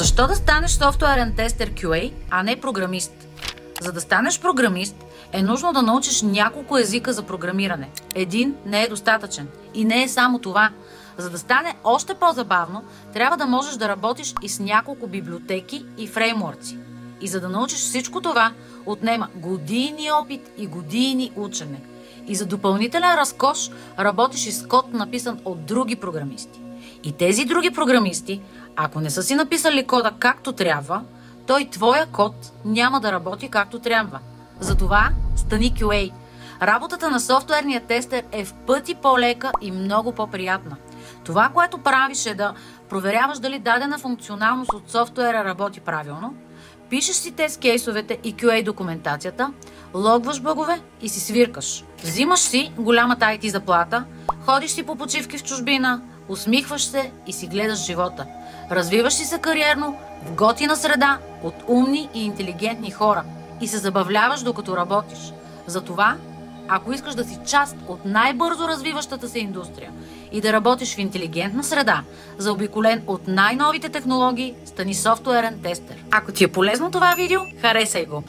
Защо да станеш софтуерен тестер QA, а не програмист? За да станеш програмист, е нужно да научиш няколко езика за програмиране. Един не е достатъчен. И не е само това. За да стане още по-забавно, трябва да можеш да работиш и с няколко библиотеки и фреймворци. И за да научиш всичко това, отнема години опит и години учене. И за допълнителен разкош работиш и с код, написан от други програмисти. И тези други програмисти, ако не са си написали кода както трябва, той твоя код няма да работи както трябва. Затова стани QA. Работата на софтуерния тестер е в пъти по-лека и много по-приятна. Това, което правиш, е да проверяваш дали дадена функционалност от софтуера работи правилно, пишеш си тест кейсовете и QA документацията, логваш бъгове и си свиркаш. Взимаш си голямата IT заплата, ходиш си по почивки в чужбина, усмихваш се и си гледаш живота. Развиваш си се кариерно в готина среда от умни и интелигентни хора и се забавляваш докато работиш. Затова, ако искаш да си част от най-бързо развиващата се индустрия и да работиш в интелигентна среда, заобиколен от най-новите технологии, стани софтуерен тестер. Ако ти е полезно това видео, харесай го!